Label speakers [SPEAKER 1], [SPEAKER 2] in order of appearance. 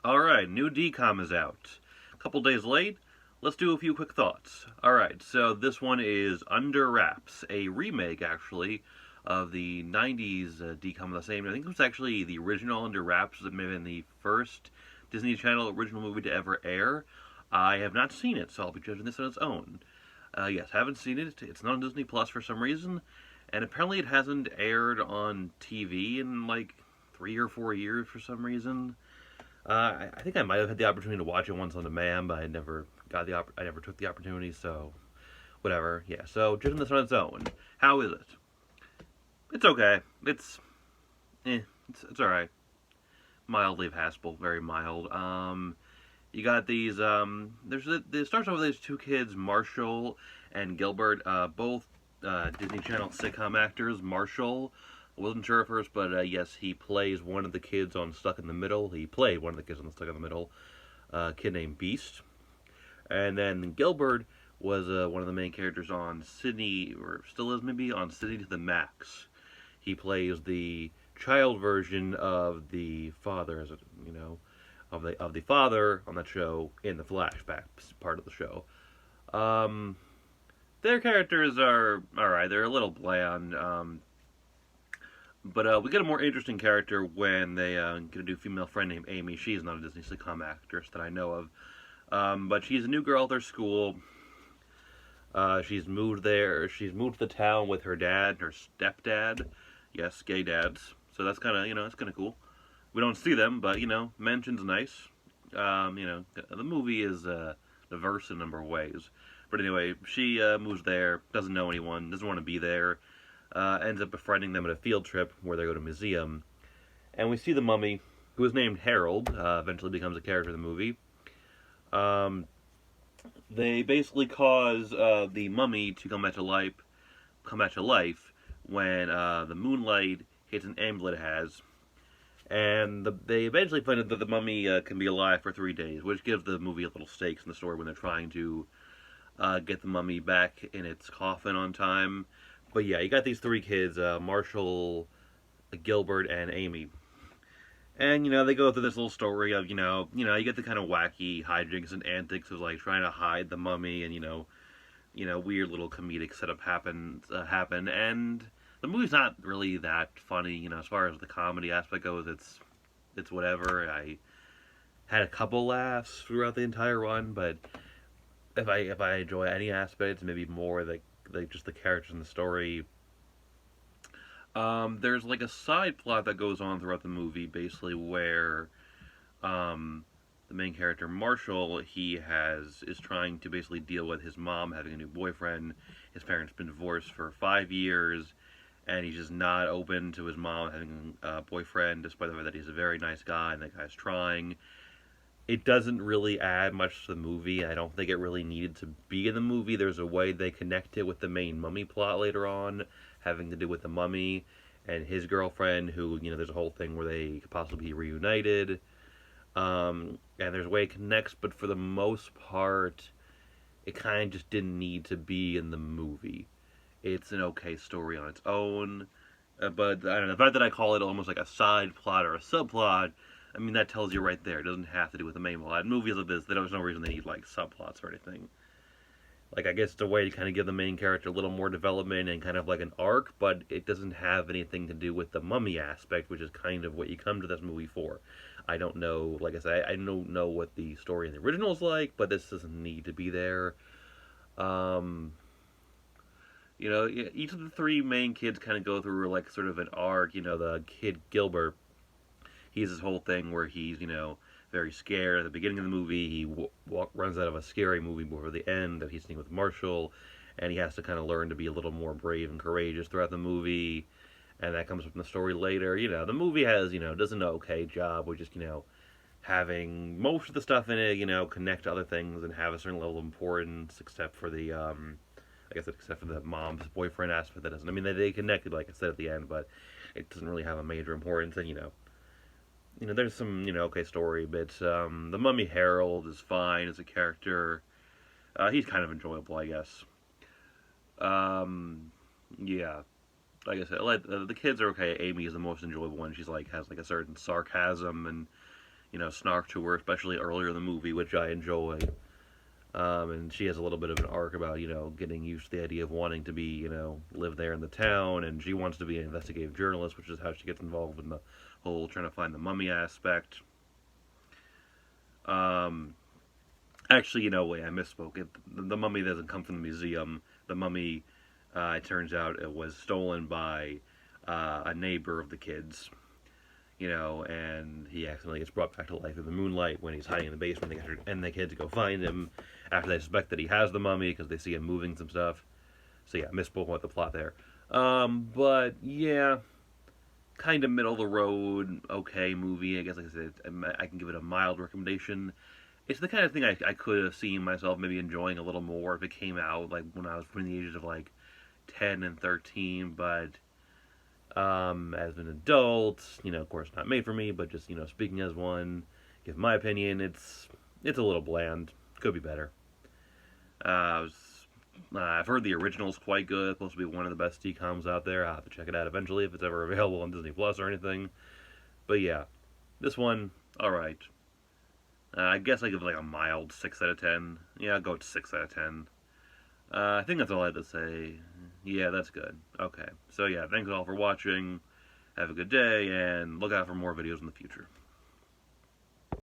[SPEAKER 1] Alright, new DCOM is out. A couple days late, let's do a few quick thoughts. Alright, so this one is Under Wraps, a remake, actually, of the 90s DCOM of the same. I think it was actually the original Under Wraps that may have been the first Disney Channel original movie to ever air. I have not seen it, so I'll be judging this on its own. Yes, haven't seen it. It's not on Disney Plus for some reason, and apparently it hasn't aired on TV in like 3 or 4 years for some reason. I think I might have had the opportunity to watch it once on demand, but I never I never took the opportunity. So, whatever. Yeah. So, judging this on its own, how is it? It's okay. It's all right. Mildly passable, very mild. You got these. It starts off with these two kids, Marshall and Gilbert, both Disney Channel sitcom actors. Marshall, I wasn't sure at first, but yes, he plays one of the kids on Stuck in the Middle. He played one of the kids on Stuck in the Middle, a kid named Beast. And then Gilbert was one of the main characters on Sydney, or still is maybe, on Sydney to the Max. He plays the child version of the father, as of the father on that show in the flashback part of the show. Their characters are alright. They're a little bland. But we get a more interesting character when they get a new female friend named Amy. She's not a Disney sitcom actress that I know of. But she's a new girl at their school. She's moved there. She's moved to the town with her dad, her stepdad. Yes, gay dads. So that's kind of, that's kind of cool. We don't see them, but, mention's nice. The movie is diverse in a number of ways. But anyway, she moves there, doesn't know anyone, doesn't want to be there. Ends up befriending them at a field trip where they go to a museum. And we see the mummy, who is named Harold, eventually becomes a character in the movie. They basically cause the mummy to come back to life when the moonlight hits an amulet it has. And they eventually find out that the mummy can be alive for 3 days, which gives the movie a little stakes in the story when they're trying to get the mummy back in its coffin on time. But yeah, you got these three kids, Marshall, Gilbert, and Amy. And, they go through this little story of, you get the kind of wacky hijinks and antics of, like, trying to hide the mummy and, weird little comedic setup happen. And the movie's not really that funny, as far as the comedy aspect goes. It's whatever. I had a couple laughs throughout the entire run, but if I enjoy any aspect, it's maybe more like just the characters in the story. There's like a side plot that goes on throughout the movie, basically where the main character Marshall is trying to basically deal with his mom having a new boyfriend. His parents been divorced for 5 years, and he's just not open to his mom having a boyfriend, despite the fact that he's a very nice guy and that guy's trying. It doesn't really add much to the movie. I don't think it really needed to be in the movie. There's a way they connect it with the main mummy plot later on, having to do with the mummy and his girlfriend, who, there's a whole thing where they could possibly be reunited. And there's a way it connects, but for the most part, it kind of just didn't need to be in the movie. It's an okay story on its own. But, I don't know, the fact that I call it almost like a side plot or a subplot, I mean, that tells you right there. It doesn't have to do with the main plot. Movies like this, there's no reason they need, like, subplots or anything. Like, I guess it's a way to kind of give the main character a little more development and kind of like an arc, but it doesn't have anything to do with the mummy aspect, which is kind of what you come to this movie for. I don't know, like I said, I don't know what the story in the original is like, but this doesn't need to be there. Each of the three main kids kind of go through, like, sort of an arc. The kid Gilbert, he has this whole thing where he's, very scared. At the beginning of the movie, he runs out of a scary movie before the end that he's seeing with Marshall, and he has to kind of learn to be a little more brave and courageous throughout the movie, and that comes from the story later. The movie does an okay job with just, having most of the stuff in it, connect to other things and have a certain level of importance, except for the, except for the mom's boyfriend aspect. That doesn't, I mean, they connected, like I said, at the end, but it doesn't really have a major importance, and, there's some, okay story bits. The Mummy Harold is fine as a character. He's kind of enjoyable, I guess. Yeah. Like I said, the kids are okay. Amy is the most enjoyable one. She's, has, a certain sarcasm and, snark to her, especially earlier in the movie, which I enjoy. And she has a little bit of an arc about, getting used to the idea of wanting to be, live there in the town, and she wants to be an investigative journalist, which is how she gets involved in the whole trying to find the mummy aspect. Actually, wait, I misspoke. The mummy doesn't come from the museum. The mummy, it turns out, it was stolen by a neighbor of the kids. And he accidentally gets brought back to life in the moonlight when he's hiding in the basement, and the kids go find him after they suspect that he has the mummy because they see him moving some stuff. So yeah, misspoke about the plot there. But yeah, kind of middle of the road, okay movie. I guess, like I said, I can give it a mild recommendation. It's the kind of thing I could have seen myself maybe enjoying a little more if it came out like when I was between the ages of like 10 and 13, but as an adult, of course not made for me, but just, speaking as one, give my opinion, it's a little bland. Could be better. I've heard the original's quite good. It's supposed to be one of the best DCOMs out there. I'll have to check it out eventually if it's ever available on Disney Plus or anything. But yeah, this one, alright. I guess I give it like a mild 6 out of 10. Yeah, I'll go with 6 out of 10. I think that's all I had to say. Yeah, that's good. Okay. So yeah, thanks all for watching. Have a good day, and look out for more videos in the future.